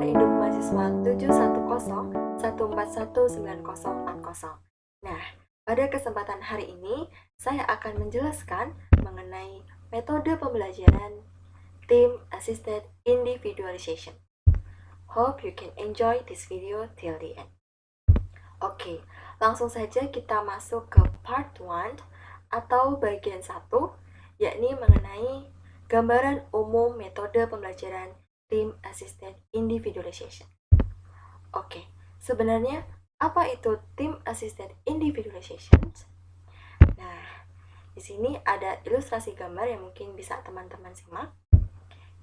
nomor induk mahasiswa 710-141-94040. Nah, pada kesempatan hari ini, saya akan menjelaskan mengenai metode pembelajaran Team Assisted Individualization. Hope you can enjoy this video till the end. Oke, langsung saja kita masuk ke part 1 atau bagian 1, yakni mengenai gambaran umum metode pembelajaran Team Assisted Individualization. Oke, sebenarnya apa itu Team Assisted Individualization? Nah, di sini ada ilustrasi gambar yang mungkin bisa teman-teman simak.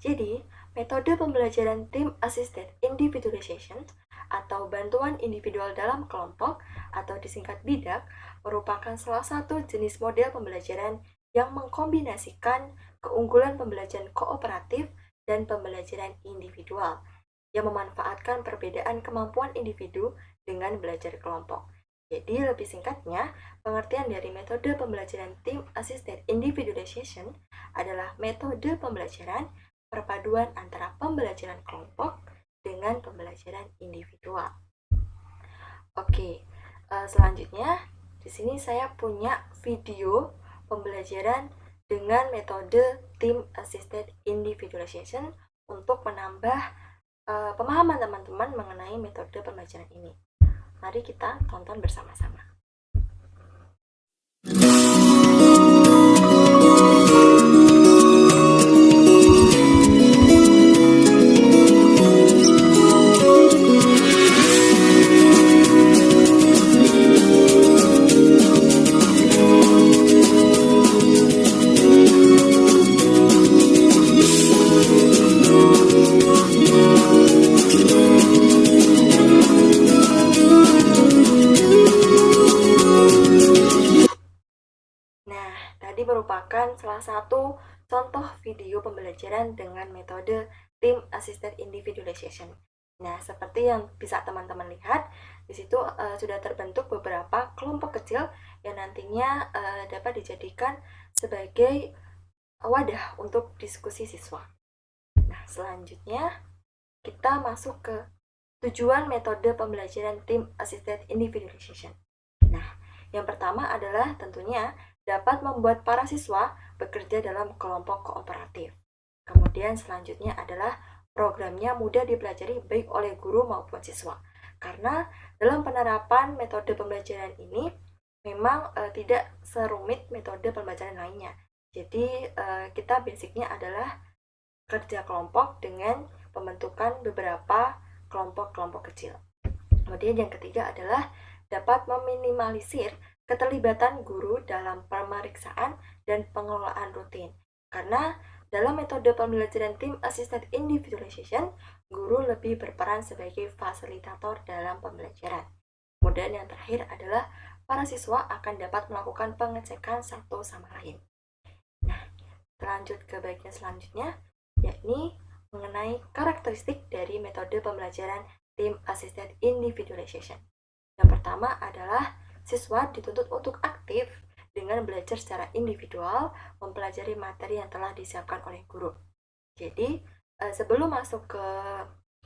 Jadi, metode pembelajaran Team Assisted Individualization atau bantuan individual dalam kelompok atau disingkat BIDAK merupakan salah satu jenis model pembelajaran yang mengkombinasikan keunggulan pembelajaran kooperatif dan pembelajaran individual yang memanfaatkan perbedaan kemampuan individu dengan belajar kelompok. Jadi lebih singkatnya, pengertian dari metode pembelajaran Team Assisted Individualization adalah metode pembelajaran perpaduan antara pembelajaran kelompok dengan pembelajaran individual. Oke, selanjutnya di sini saya punya video pembelajaran dengan metode Team Assisted Individualization untuk menambah pemahaman teman-teman mengenai metode pembelajaran ini. Mari kita tonton bersama-sama. Merupakan salah satu contoh video pembelajaran dengan metode Team Assisted Individualization. Nah, seperti yang bisa teman-teman lihat, di situ sudah terbentuk beberapa kelompok kecil yang nantinya dapat dijadikan sebagai wadah untuk diskusi siswa. Nah, selanjutnya kita masuk ke tujuan metode pembelajaran Team Assisted Individualization. Nah, yang pertama adalah tentunya dapat membuat para siswa bekerja dalam kelompok kooperatif. Kemudian selanjutnya adalah programnya mudah dipelajari baik oleh guru maupun siswa. Karena dalam penerapan metode pembelajaran ini memang tidak serumit metode pembelajaran lainnya. Jadi kita basicnya adalah kerja kelompok dengan pembentukan beberapa kelompok-kelompok kecil. Kemudian yang ketiga adalah dapat meminimalisir keterlibatan guru dalam pemeriksaan dan pengelolaan rutin. Karena dalam metode pembelajaran Team Assisted Individualization, guru lebih berperan sebagai fasilitator dalam pembelajaran. Kemudian yang terakhir adalah para siswa akan dapat melakukan pengecekan satu sama lain. Nah, lanjut ke bagian selanjutnya, yakni mengenai karakteristik dari metode pembelajaran Team Assisted Individualization. Yang pertama adalah siswa dituntut untuk aktif dengan belajar secara individual, mempelajari materi yang telah disiapkan oleh guru. Jadi, sebelum masuk ke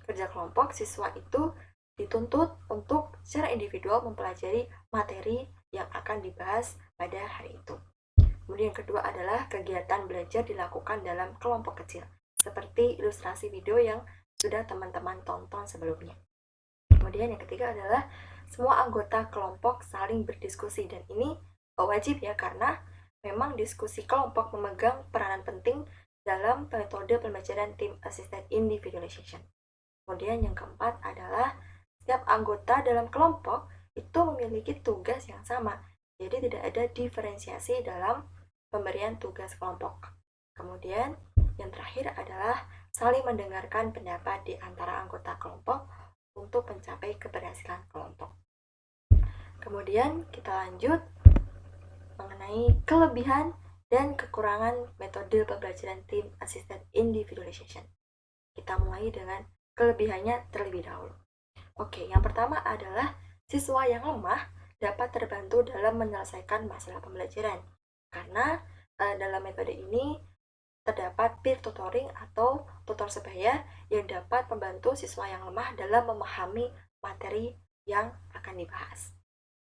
kerja kelompok, siswa itu dituntut untuk secara individual mempelajari materi yang akan dibahas pada hari itu. Kemudian yang kedua adalah kegiatan belajar dilakukan dalam kelompok kecil, seperti ilustrasi video yang sudah teman-teman tonton sebelumnya. Kemudian yang ketiga adalah semua anggota kelompok saling berdiskusi, dan ini wajib ya, karena memang diskusi kelompok memegang peranan penting dalam metode pembelajaran Team Assisted Individualization. Kemudian yang keempat adalah setiap anggota dalam kelompok itu memiliki tugas yang sama, jadi tidak ada diferensiasi dalam pemberian tugas kelompok. Kemudian yang terakhir adalah saling mendengarkan pendapat di antara anggota kelompok untuk mencapai keberhasilan kelompok. Kemudian kita lanjut mengenai kelebihan dan kekurangan metode pembelajaran Team Assisted Individualization. Kita mulai dengan kelebihannya terlebih dahulu. Oke, yang pertama adalah siswa yang lemah dapat terbantu dalam menyelesaikan masalah pembelajaran. Karena dalam metode ini terdapat peer tutoring atau tutor sebaya yang dapat membantu siswa yang lemah dalam memahami materi yang akan dibahas.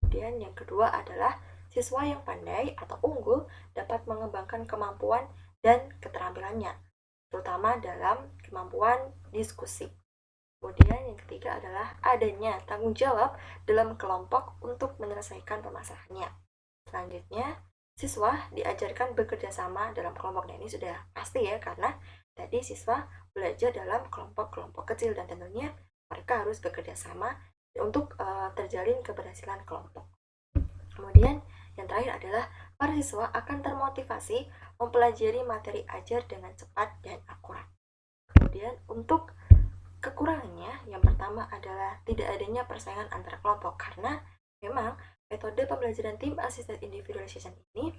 Kemudian yang kedua adalah siswa yang pandai atau unggul dapat mengembangkan kemampuan dan keterampilannya, terutama dalam kemampuan diskusi. Kemudian yang ketiga adalah adanya tanggung jawab dalam kelompok untuk menyelesaikan permasalahannya. Selanjutnya, siswa diajarkan bekerja sama dalam kelompok. Nah, ini sudah pasti ya, karena tadi siswa belajar dalam kelompok-kelompok kecil dan tentunya mereka harus bekerja sama untuk terjalin keberhasilan kelompok. Kemudian yang terakhir adalah para siswa akan termotivasi mempelajari materi ajar dengan cepat dan akurat. Kemudian untuk kekurangannya, yang pertama adalah tidak adanya persaingan antar kelompok, karena memang metode pembelajaran tim assisted individualization ini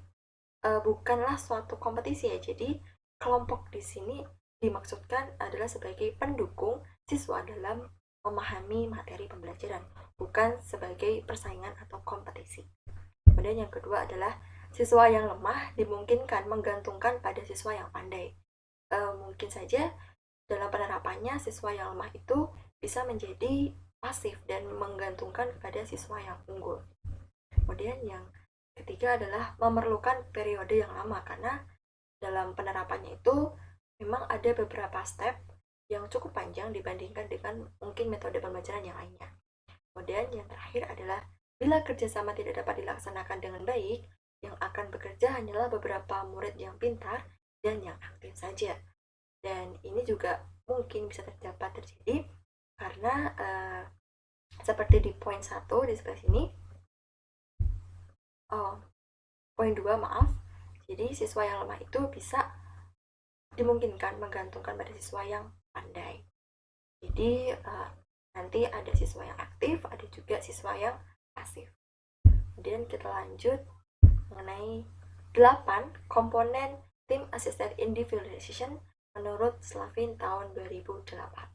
bukanlah suatu kompetisi ya. Jadi kelompok di sini dimaksudkan adalah sebagai pendukung siswa dalam memahami materi pembelajaran, bukan sebagai persaingan atau kompetisi. Kemudian yang kedua adalah siswa yang lemah dimungkinkan menggantungkan pada siswa yang pandai. Mungkin saja dalam penerapannya siswa yang lemah itu bisa menjadi pasif dan menggantungkan kepada siswa yang unggul. Kemudian yang ketiga adalah memerlukan periode yang lama, karena dalam penerapannya itu memang ada beberapa step yang cukup panjang dibandingkan dengan mungkin metode pembelajaran yang lainnya. Kemudian yang terakhir adalah bila kerjasama tidak dapat dilaksanakan dengan baik, yang akan bekerja hanyalah beberapa murid yang pintar dan yang aktif saja. Dan ini juga mungkin bisa terjadi karena seperti di poin 1 di sebelah sini, poin 2 maaf, jadi siswa yang lemah itu bisa dimungkinkan menggantungkan pada siswa yang pandai. Jadi nanti ada siswa yang aktif, ada juga siswa yang pasif. Kemudian kita lanjut mengenai 8 komponen Team Assisted Individualization menurut Slavin tahun 2008.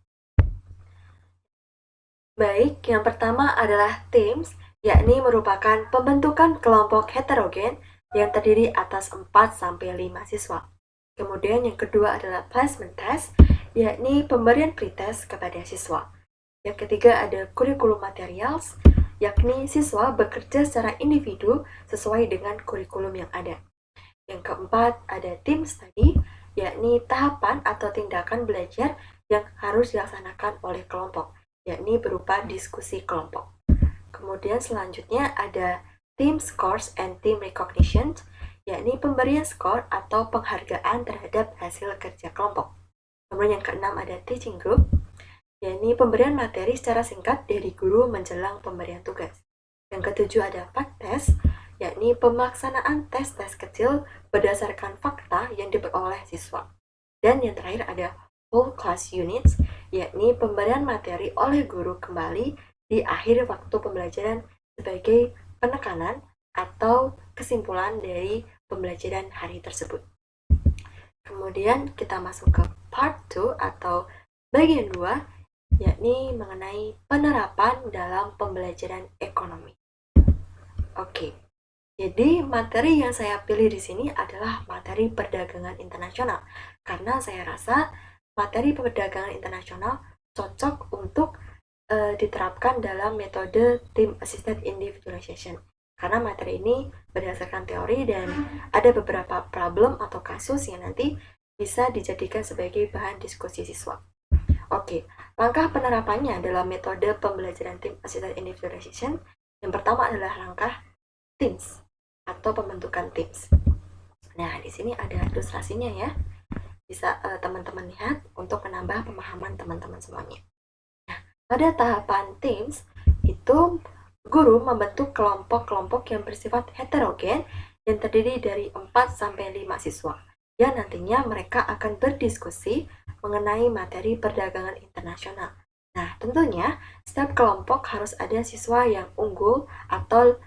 Baik, yang pertama adalah teams, yakni merupakan pembentukan kelompok heterogen yang terdiri atas 4-5 siswa. Kemudian yang kedua adalah placement test, yakni pemberian pretest kepada siswa. Yang ketiga ada curriculum materials, yakni siswa bekerja secara individu sesuai dengan kurikulum yang ada. Yang keempat ada team study, yakni tahapan atau tindakan belajar yang harus dilaksanakan oleh kelompok, yakni berupa diskusi kelompok. Kemudian selanjutnya ada team scores and team recognition, yakni pemberian skor atau penghargaan terhadap hasil kerja kelompok. Kemudian yang keenam ada teaching group, yakni pemberian materi secara singkat dari guru menjelang pemberian tugas. Yang ketujuh ada fact test, yakni pelaksanaan tes-tes kecil berdasarkan fakta yang diperoleh siswa. Dan yang terakhir ada whole class units, yakni pemberian materi oleh guru kembali di akhir waktu pembelajaran sebagai penekanan atau kesimpulan dari pembelajaran hari tersebut. Kemudian kita masuk ke part 2 atau bagian 2, yakni mengenai penerapan dalam pembelajaran ekonomi. Oke. Jadi materi yang saya pilih di sini adalah materi perdagangan internasional, karena saya rasa materi perdagangan internasional cocok untuk diterapkan dalam metode Team Assisted Individualization, karena materi ini berdasarkan teori dan ada beberapa problem atau kasus yang nanti bisa dijadikan sebagai bahan diskusi siswa. Oke, langkah penerapannya dalam metode pembelajaran Team Assisted Individualization, yang pertama adalah langkah teams atau pembentukan teams. Nah, di sini ada ilustrasinya ya. Bisa teman-teman lihat untuk menambah pemahaman teman-teman semuanya. Nah, pada tahapan teams itu guru membentuk kelompok-kelompok yang bersifat heterogen yang terdiri dari 4-5 siswa. Yang nantinya mereka akan berdiskusi mengenai materi perdagangan internasional. Nah, tentunya setiap kelompok harus ada siswa yang unggul atau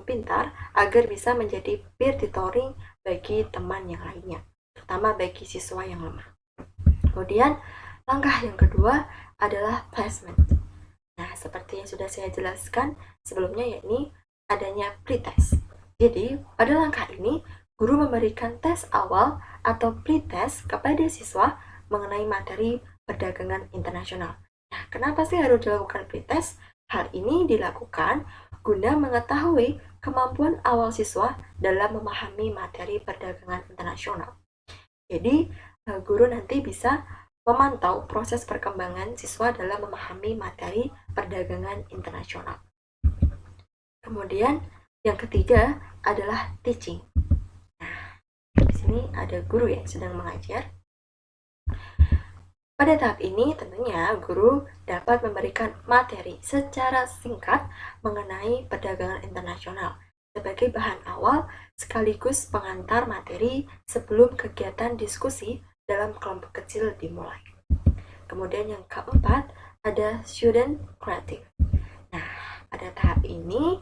pintar agar bisa menjadi peer tutoring bagi teman yang lainnya, terutama bagi siswa yang lemah. Kemudian langkah yang kedua adalah placement. Nah, seperti yang sudah saya jelaskan sebelumnya, yakni adanya pretest. Jadi pada langkah ini guru memberikan tes awal atau pre-test kepada siswa mengenai materi perdagangan internasional. Nah, kenapa sih harus dilakukan pre-test? Hal ini dilakukan guna mengetahui kemampuan awal siswa dalam memahami materi perdagangan internasional. Jadi, guru nanti bisa memantau proses perkembangan siswa dalam memahami materi perdagangan internasional. Kemudian, yang ketiga adalah teaching. Nah, di sini ada guru yang sedang mengajar. Pada tahap ini, tentunya guru dapat memberikan materi secara singkat mengenai perdagangan internasional sebagai bahan awal sekaligus pengantar materi sebelum kegiatan diskusi dalam kelompok kecil dimulai. Kemudian yang keempat ada student creative. Nah, pada tahap ini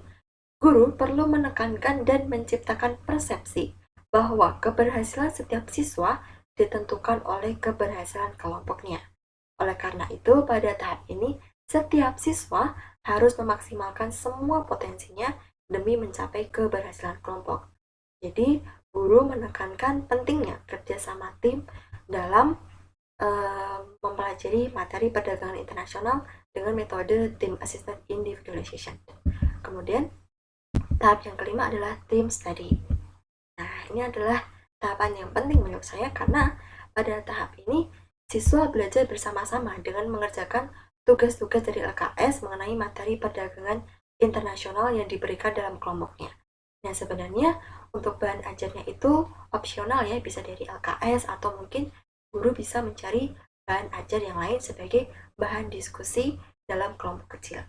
guru perlu menekankan dan menciptakan persepsi bahwa keberhasilan setiap siswa ditentukan oleh keberhasilan kelompoknya. Oleh karena itu, pada tahap ini setiap siswa harus memaksimalkan semua potensinya demi mencapai keberhasilan kelompok. Jadi, guru menekankan pentingnya kerjasama tim dalam mempelajari materi perdagangan internasional dengan metode Team Assisted Individualization. Kemudian, tahap yang kelima adalah Team Study. Nah, ini adalah tahapan yang penting menurut saya karena pada tahap ini siswa belajar bersama-sama dengan mengerjakan tugas-tugas dari LKS mengenai materi perdagangan internasional yang diberikan dalam kelompoknya. Nah, sebenarnya untuk bahan ajarnya itu opsional ya, bisa dari LKS atau mungkin guru bisa mencari bahan ajar yang lain sebagai bahan diskusi dalam kelompok kecil.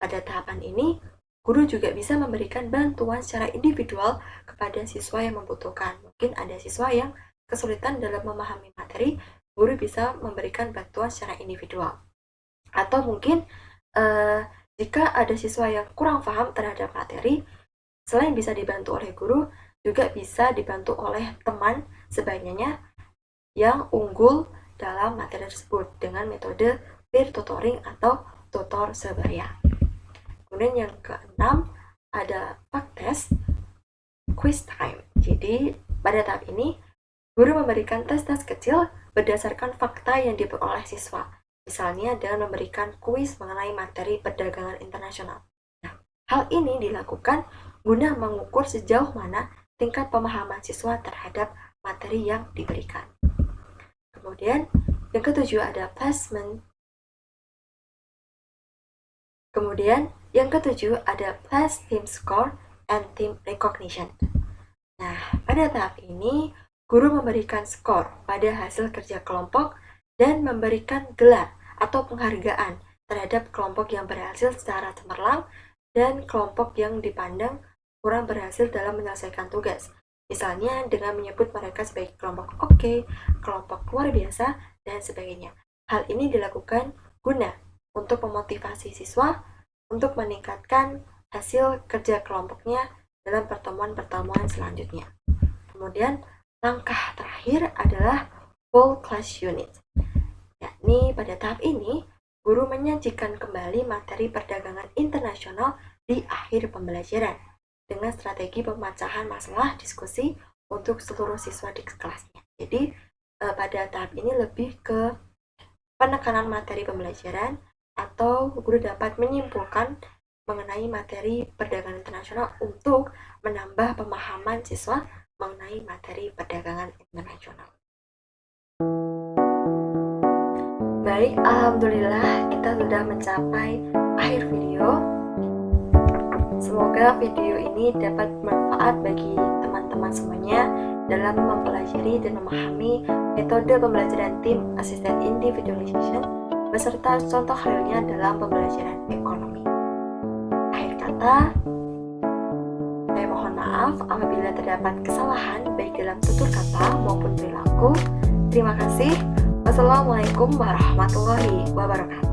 Pada tahapan ini, guru juga bisa memberikan bantuan secara individual kepada siswa yang membutuhkan. Mungkin ada siswa yang kesulitan dalam memahami materi, guru bisa memberikan bantuan secara individual. Atau mungkin jika ada siswa yang kurang paham terhadap materi, selain bisa dibantu oleh guru, juga bisa dibantu oleh teman sebaiknya yang unggul dalam materi tersebut dengan metode peer tutoring atau tutor sebaya. Kemudian yang keenam ada fact test quiz time. Jadi pada tahap ini guru memberikan tes-tes kecil berdasarkan fakta yang diperoleh siswa. Misalnya dengan memberikan kuis mengenai materi perdagangan internasional. Nah, hal ini dilakukan guna mengukur sejauh mana tingkat pemahaman siswa terhadap materi yang diberikan. Kemudian yang ketujuh ada placement. Kemudian yang ketujuh ada Place Team Score and Team Recognition. Nah, pada tahap ini guru memberikan skor pada hasil kerja kelompok dan memberikan gelar atau penghargaan terhadap kelompok yang berhasil secara cemerlang dan kelompok yang dipandang kurang berhasil dalam menyelesaikan tugas. Misalnya dengan menyebut mereka sebagai kelompok oke, kelompok luar biasa, dan sebagainya. Hal ini dilakukan guna untuk memotivasi siswa untuk meningkatkan hasil kerja kelompoknya dalam pertemuan-pertemuan selanjutnya. Kemudian, langkah terakhir adalah Full Class Unit. Yakni pada tahap ini, guru menyajikan kembali materi perdagangan internasional di akhir pembelajaran dengan strategi pemecahan masalah diskusi untuk seluruh siswa di kelasnya. Jadi, pada tahap ini lebih ke penekanan materi pembelajaran atau guru dapat menyimpulkan mengenai materi perdagangan internasional untuk menambah pemahaman siswa mengenai materi perdagangan internasional. Baik, alhamdulillah kita sudah mencapai akhir video. Semoga video ini dapat bermanfaat bagi teman-teman semuanya dalam mempelajari dan memahami metode pembelajaran Team Assisted Individualization beserta contoh realnya dalam pembelajaran ekonomi. Akhir kata, saya mohon maaf apabila terdapat kesalahan baik dalam tutur kata maupun perilaku. Terima kasih. Wassalamualaikum warahmatullahi wabarakatuh.